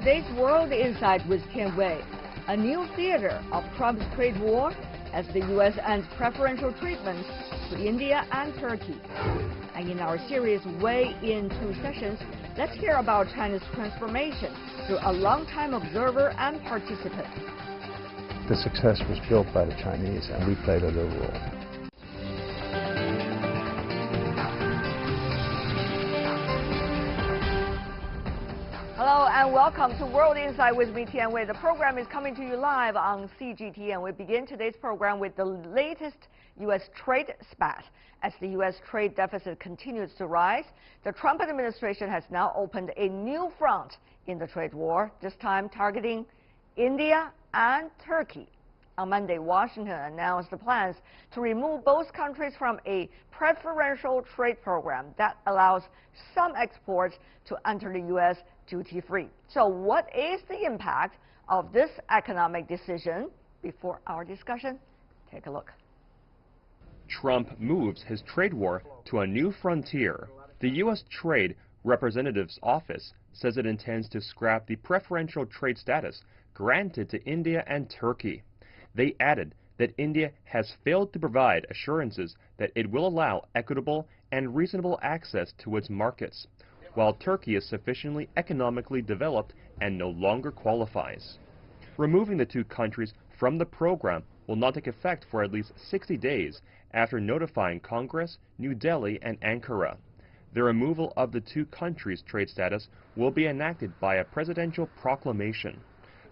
Today's World Insight with Tian Wei, a new theater of Trump's trade war as the U.S. ends preferential treatment to India and Turkey. And in our series Way in 2 sessions, let's hear about China's transformation through a long-time observer and participant. The success was built by the Chinese, and we played a little role. Hello and welcome to World Insight with me, Tian Wei. The program is coming to you live on CGTN. We begin today's program with the latest U.S. trade spat. As the U.S. trade deficit continues to rise, the Trump administration has now opened a new front in the trade war, this time targeting India and Turkey. On Monday, Washington announced the plans to remove both countries from a preferential trade program that allows some exports to enter the U.S. duty-free. So what is the impact of this economic decision? Before our discussion, take a look. Trump moves his trade war to a new frontier. The U.S. Trade Representative's office says it intends to scrap the preferential trade status granted to India and Turkey. They added that India has failed to provide assurances that it will allow equitable and reasonable access to its markets, while Turkey is sufficiently economically developed and no longer qualifies. Removing the two countries from the program will not take effect for at least 60 days after notifying Congress, New Delhi, and Ankara. The removal of the two countries' trade status will be enacted by a presidential proclamation.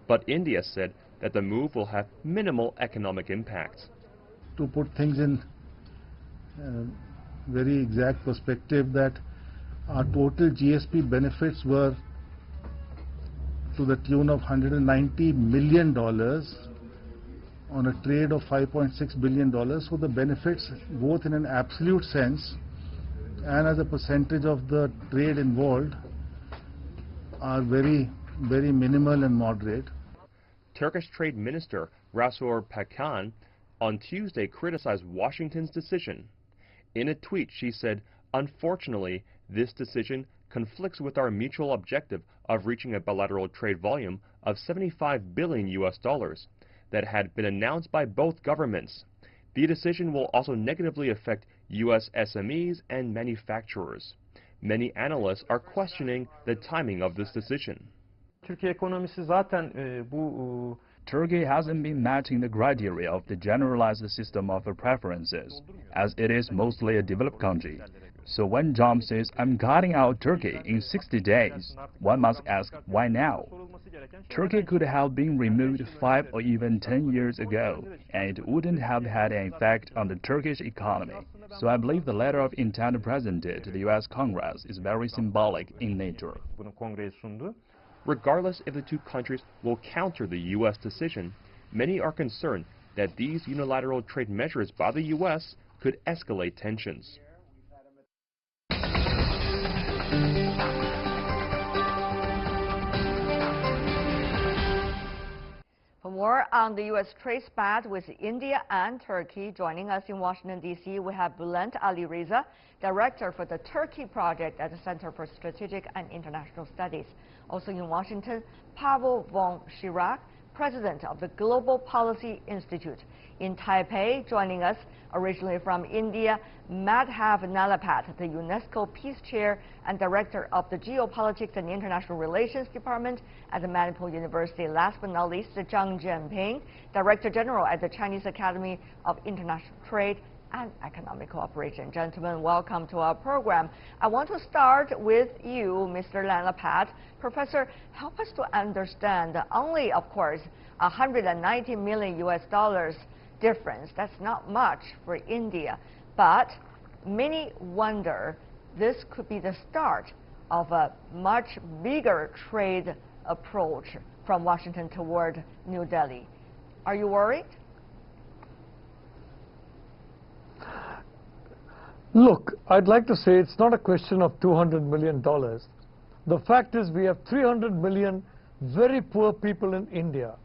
But India said that the move will have minimal economic impact. To put things in very exact perspective, that our total GSP benefits were to the tune of $190 million on a trade of $5.6 billion. So the benefits, both in an absolute sense and as a percentage of the trade involved, are very, very minimal and moderate. Turkish Trade Minister Rasur Pakan on Tuesday criticized Washington's decision. In a tweet, she said, "Unfortunately, this decision conflicts with our mutual objective of reaching a bilateral trade volume of $75 billion that had been announced by both governments. The decision will also negatively affect U.S. SMEs and manufacturers. Many analysts are questioning the timing of this decision." Türkiye ekonomisi zaten Turkey hasn't been matching the criteria of the generalized system of preferences, as it is mostly a developed country. So when Trump says, "I'm cutting out Turkey in 60 days, one must ask, why now? Turkey could have been removed 5 or even 10 years ago, and it wouldn't have had an effect on the Turkish economy. So I believe the letter of intent presented to the U.S. Congress is very symbolic in nature. Regardless if the two countries will counter the U.S. decision, many are concerned that these unilateral trade measures by the U.S. could escalate tensions. For more on the U.S. trade spat with India and Turkey, joining us in Washington, D.C., we have Bülent Ali Reza, Director for the Turkey Project at the Center for Strategic and International Studies. Also in Washington, Pavel von Schirach, President of the Global Policy Institute. In Taipei, joining us, originally from India, Madhav Nalapat, the UNESCO Peace Chair and Director of the Geopolitics and International Relations Department at the Manipur University. Last but not least, Zhang Jianping, Director General at the Chinese Academy of International Trade and Economic Cooperation. Gentlemen, welcome to our program. I want to start with you, Mr. Nalapat. Professor, help us to understand only, of course, $190 million US difference. That's not much for India, but many wonder this could be the start of a much bigger trade approach from Washington toward New Delhi. Are you worried? Look, I'd like to say it's not a question of $200 million. The fact is we have 300 million very poor people in India.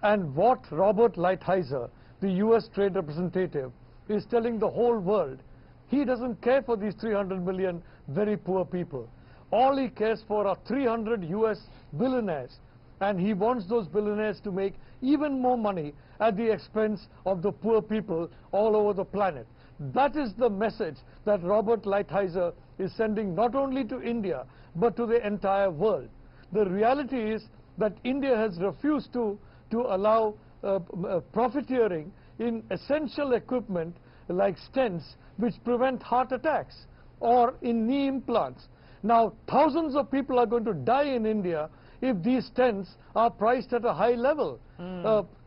And what Robert Lighthizer, the U.S. Trade Representative, is telling the whole world, he doesn't care for these 300 million very poor people. All he cares for are 300 U.S. billionaires and he wants those billionaires to make even more money at the expense of the poor people all over the planet. That is the message that Robert Lighthizer is sending not only to India, but to the entire world. The reality is that India has refused to allow profiteering in essential equipment like stents, which prevent heart attacks, or in knee implants. Now, thousands of people are going to die in India if these stents are priced at a high level.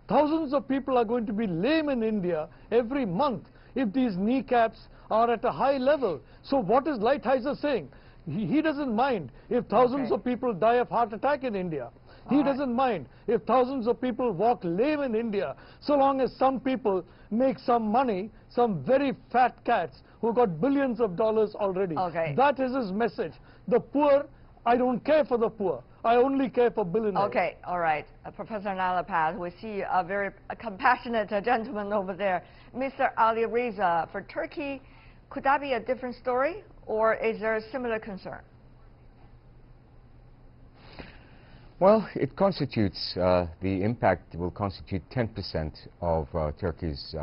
Thousands of people are going to be lame in India every month if these kneecaps are at a high level. So what is Lighthizer saying? He doesn't mind if thousands of people die of heart attack in India. He doesn't mind if thousands of people walk lame in India, so long as some people make some money, some very fat cats who got billions of dollars already. That is his message. The poor, I don't care for the poor. I only care for billionaires. Okay, all right. Professor Nalapaz, we see a very compassionate gentleman over there. Mr. Ali Reza, for Turkey, could that be a different story, or is there a similar concern? Well, it constitutes, the impact will constitute 10% of Turkey's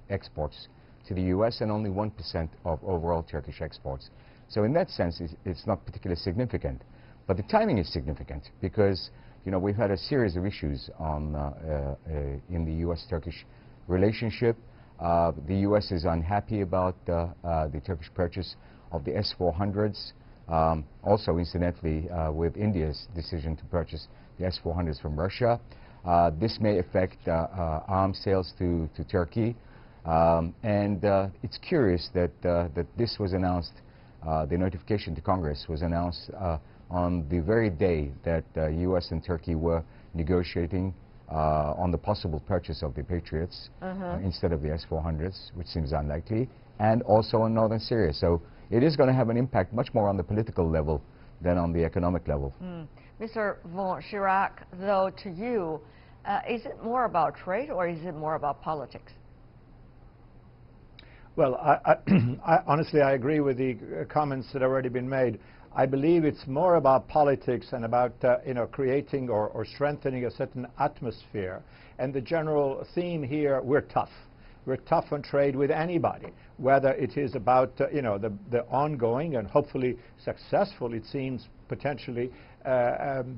exports to the U.S. and only 1% of overall Turkish exports. So in that sense, it's not particularly significant. But the timing is significant because, you know, we've had a series of issues on, in the U.S.-Turkish relationship. The U.S. is unhappy about the Turkish purchase of the S-400s. Also, incidentally, with India's decision to purchase the S-400s from Russia. This may affect arms sales to Turkey. It's curious that, that this was announced, the notification to Congress was announced on the very day that U.S. and Turkey were negotiating on the possible purchase of the Patriots instead of the S-400s, which seems unlikely, and also on northern Syria. So it is going to have an impact much more on the political level than on the economic level. Mr. von Schirach, though, to you, is it more about trade or is it more about politics? Well, honestly, I agree with the comments that have already been made. I believe it's more about politics and about you know, creating or strengthening a certain atmosphere. And the general theme here, we're tough. We're tough on trade with anybody, whether it is about you know, the ongoing and hopefully successful, it seems, potentially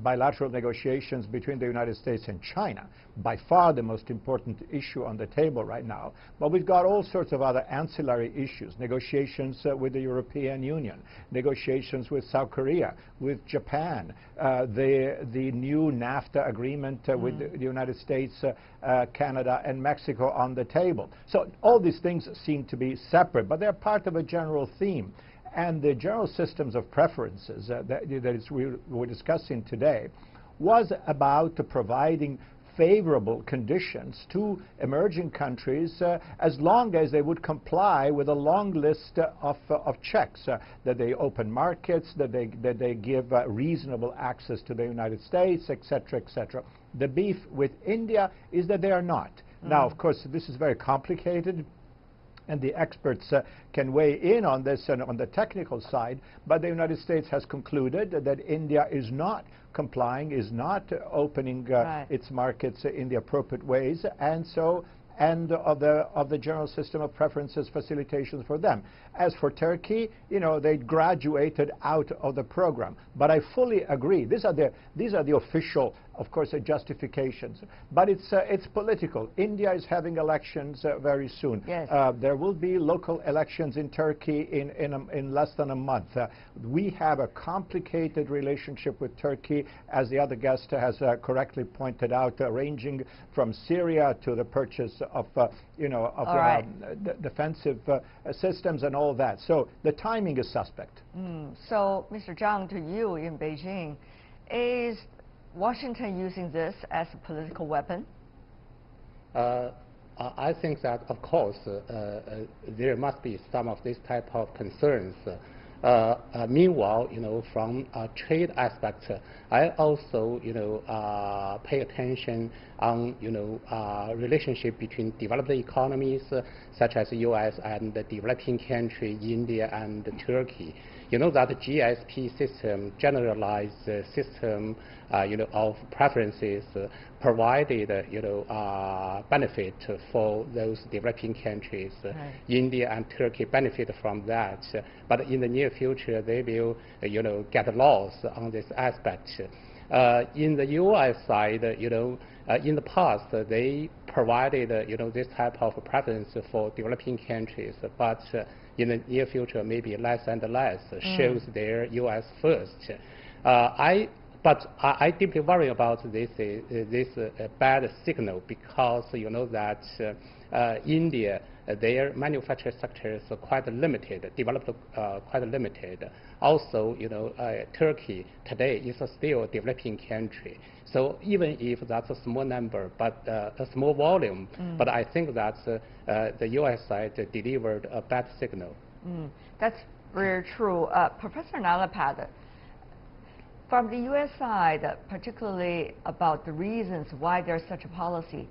bilateral negotiations between the United States and China, by far the most important issue on the table right now. But we've got all sorts of other ancillary issues, negotiations with the European Union, negotiations with South Korea, with Japan, the new NAFTA agreement with the United States, Canada, and Mexico on the table. So all these things seem to be separate, but they're part of a general theme. And the general systems of preferences we're discussing today was about providing favorable conditions to emerging countries as long as they would comply with a long list of checks, that they open markets, that they give reasonable access to the United States, etc., etc. The beef with India is that they are not. Now, of course, this is very complicated, and the experts can weigh in on this and on the technical side, but the United States has concluded that India is not complying, is not opening its markets in the appropriate ways, and so of the general system of preferences facilitations for them. As for Turkey, you know, they graduated out of the program. But I fully agree. These are the official, of course, justifications. But it's political. India is having elections very soon. Yes. There will be local elections in Turkey in less than a month. We have a complicated relationship with Turkey, as the other guest has correctly pointed out, ranging from Syria to the purchase of defensive systems and all that. So the timing is suspect. So, Mr. Zhang, to you in Beijing, is Washington using this as a political weapon? I think that, of course, there must be some of this type of concerns. Meanwhile, you know, from a trade aspect, I also, you know, pay attention on, you know, relationship between developed economies such as the U.S. and the developing country, India and Turkey. you know that the GSP system, generalized system, of preferences provided, benefit for those developing countries. Right. India and Turkey benefit from that, but in the near future they will, get lost on this aspect. In the U.S. side, in the past they provided, this type of preference for developing countries, but in the near future maybe less and less shows their U.S. first. But I deeply worry about this bad signal, because you know that India, their manufacturing sector is quite limited, developed quite limited. Also, Turkey today is still a developing country. So even if that's a small number, but a small volume, but I think that the U.S. side delivered a bad signal. That's very true. Professor Nalapad, from the U.S. side, particularly about the reasons why there's such a policy,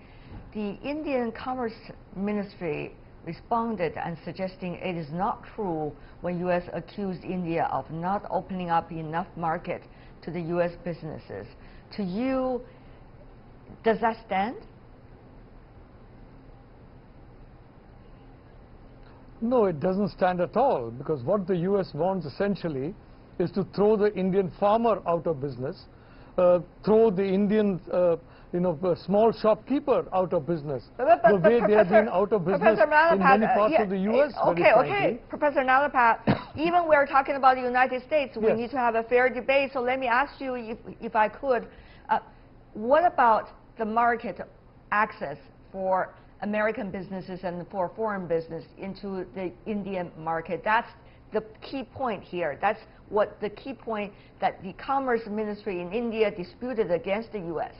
the Indian Commerce Ministry responded and suggesting it is not true when U.S. accused India of not opening up enough market to the U.S. businesses. To you, does that stand? No, it doesn't stand at all, because what the U.S. wants essentially is to throw the Indian farmer out of business, throw the Indian small shopkeeper out of business. The way they have been out of business in many parts of the U.S. Okay, Professor Nalapad, even we're talking about the United States, we need to have a fair debate. So let me ask you, if I could, what about the market access for American businesses and for foreign business into the Indian market? That's the key point here. That's what the key point that the Commerce Ministry in India disputed against the U.S.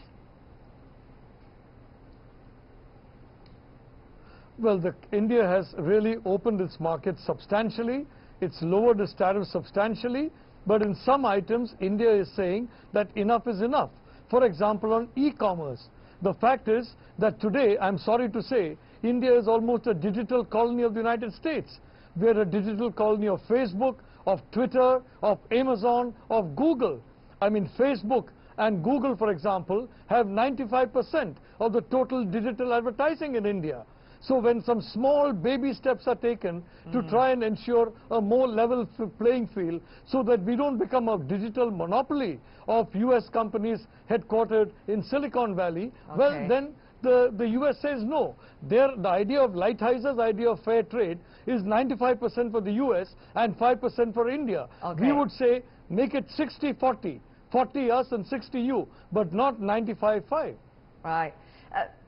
Well, India has really opened its market substantially. It's lowered its tariffs substantially. But in some items, India is saying that enough is enough. For example, on e-commerce, the fact is that today, I'm sorry to say, India is almost a digital colony of the United States. We're a digital colony of Facebook, of Twitter, of Amazon, of Google. I mean, Facebook and Google, for example, have 95% of the total digital advertising in India. So when some small baby steps are taken to try and ensure a more level playing field so that we don't become a digital monopoly of U.S. companies headquartered in Silicon Valley, well, then the U.S. says no. The idea of Lighthizer, the idea of fair trade, is 95% for the U.S. and 5% for India. We would say make it 60-40, 40 us and 60 you, but not 95-5. Right.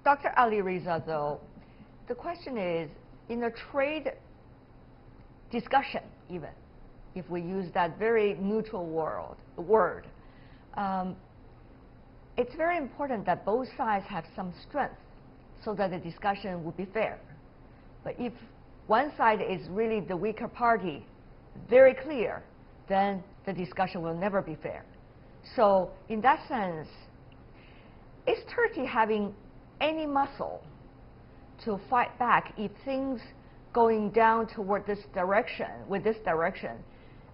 Dr. Ali Reza, though, the question is, in a trade discussion, even, if we use that very neutral word, it's very important that both sides have some strength so that the discussion will be fair. But if one side is really the weaker party, very clear, then the discussion will never be fair. So in that sense, is Turkey having any muscle to fight back if things going down toward this direction, with this direction,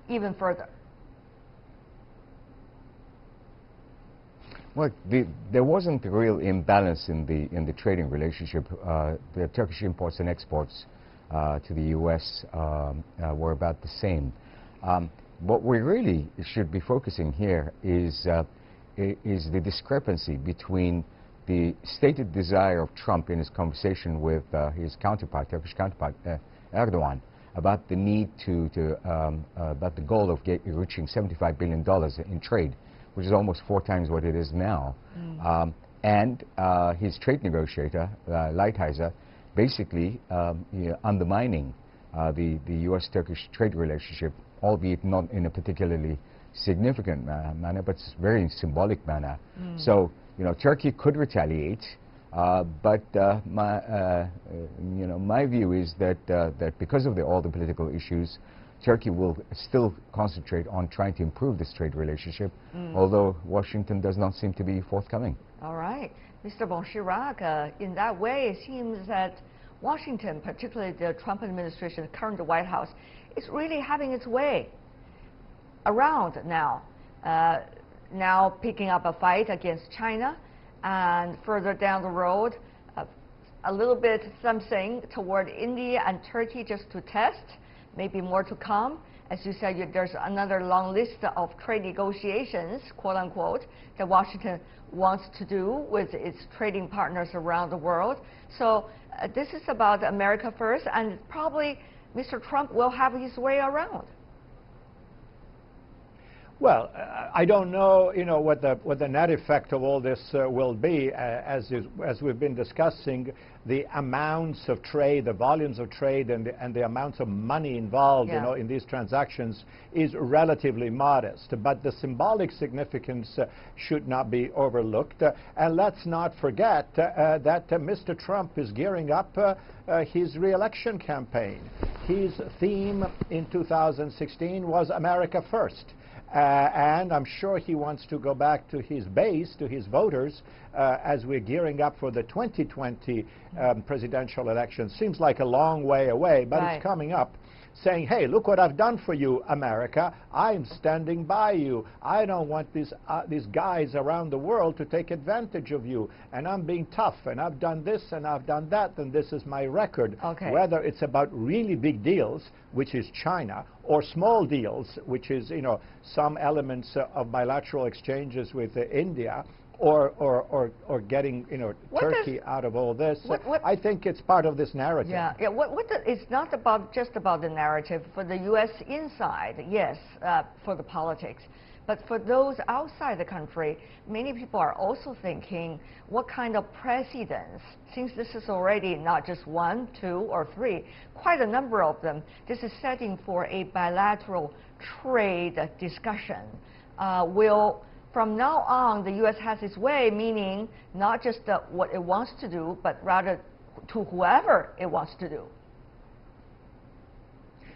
even further? Well, there wasn't a real imbalance in the trading relationship. The Turkish imports and exports to the U.S. were about the same. What we really should be focusing here is the discrepancy between the stated desire of Trump in his conversation with his counterpart, Turkish counterpart, Erdogan, about the need about the goal of reaching $75 billion in trade, which is almost 4 times what it is now. And his trade negotiator, Lighthizer, basically undermining the U.S.-Turkish trade relationship, albeit not in a particularly significant manner, but very symbolic manner. So, Turkey could retaliate, but my view is that because of all the political issues, Turkey will still concentrate on trying to improve this trade relationship, although Washington does not seem to be forthcoming. All right. Mr. Bonchirac, in that way, it seems that Washington, particularly the Trump administration, current White House, is really having its way. around now. Now picking up a fight against China, and further down the road, a little bit something toward India and Turkey just to test, maybe more to come. As you said, there's another long list of trade negotiations, quote unquote, that Washington wants to do with its trading partners around the world. So this is about America first, and probably Mr. Trump will have his way around. Well, I don't know, what the net effect of all this will be. As we've been discussing, the amounts of trade, the volumes of trade, and the amounts of money involved, in these transactions is relatively modest. But the symbolic significance should not be overlooked. And let's not forget that Mr. Trump is gearing up his re-election campaign. His theme in 2016 was America First. And I'm sure he wants to go back to his base, to his voters, as we're gearing up for the 2020 presidential election. Seems like a long way away, but it's coming up, saying, hey, look what I've done for you, America. I'm standing by you. I don't want these guys around the world to take advantage of you. And I'm being tough, and I've done this, and I've done that, and this is my record. Whether it's about really big deals, which is China, or small deals, which is, some elements of bilateral exchanges with India, or getting, Turkey out of all this. I think it's part of this narrative. It's not just about the narrative for the U.S. inside, yes, for the politics. But for those outside the country, many people are also thinking, what kind of precedents, since this is already not just 1, 2, or 3, quite a number of them, this is setting for a bilateral trade discussion. Will, from now on, the U.S. has its way, meaning not just what it wants to do, but rather to whoever it wants to do.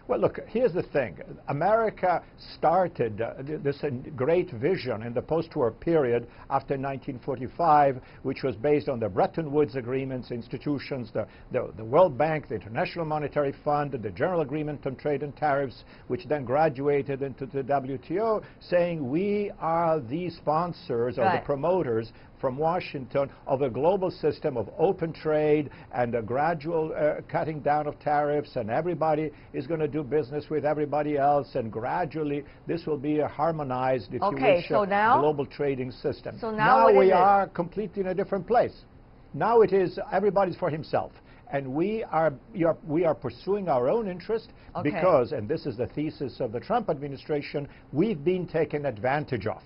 Well, look, here's the thing. America started this great vision in the post-war period after 1945, which was based on the Bretton Woods agreements, institutions, the World Bank, the International Monetary Fund, the General Agreement on Trade and Tariffs, which then graduated into the WTO, saying we are the sponsors or the promoters from Washington of a global system of open trade and a gradual cutting down of tariffs, and everybody is going to do business with everybody else, and gradually this will be a harmonized, if you wish, global trading system. So now we are completely in a different place. Now it is everybody's for himself. And we are pursuing our own interest because, and this is the thesis of the Trump administration, we've been taken advantage of.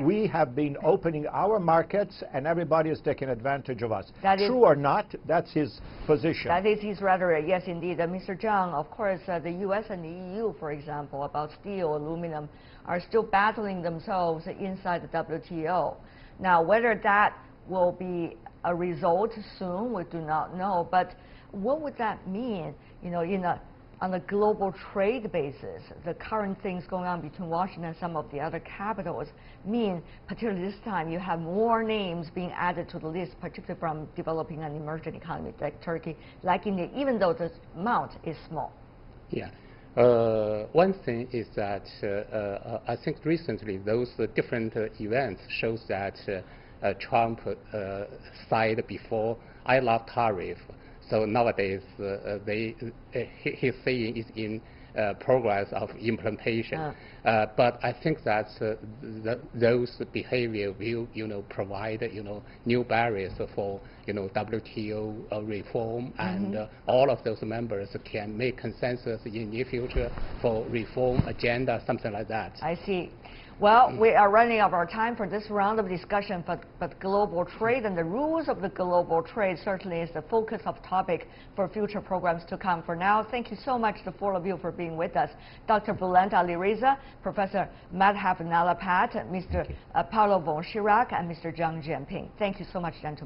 We have been opening our markets, and everybody is taking advantage of us. True or not, that's his position. That is his rhetoric, yes, indeed. Mr. Zhang, of course, the U.S. and the EU, for example, about steel, aluminum, are still battling themselves inside the WTO. Now, whether that will be a result soon, we do not know, but what would that mean, on a global trade basis? The current things going on between Washington and some of the other capitals mean, particularly this time, you have more names being added to the list, particularly from developing and emerging economies like Turkey, like India, even though the amount is small. Yeah. One thing is that I think recently those different events shows that Trump said before, I love tariff. So nowadays, his saying is in progress of implementation. But I think that those behavior will provide new barriers for WTO reform, and all of those members can make consensus in the near future for reform agenda, something like that. I see. Well, we are running out of our time for this round of discussion, but global trade and the rules of the global trade certainly is the focus of topic for future programs to come. For now, thank you so much, the four of you, for being with us. Dr. Bulent Alireza, Professor Madhav Nalapat, Mr. Paulo von Schirach, and Mr. Zhang Jianping. Thank you so much, gentlemen.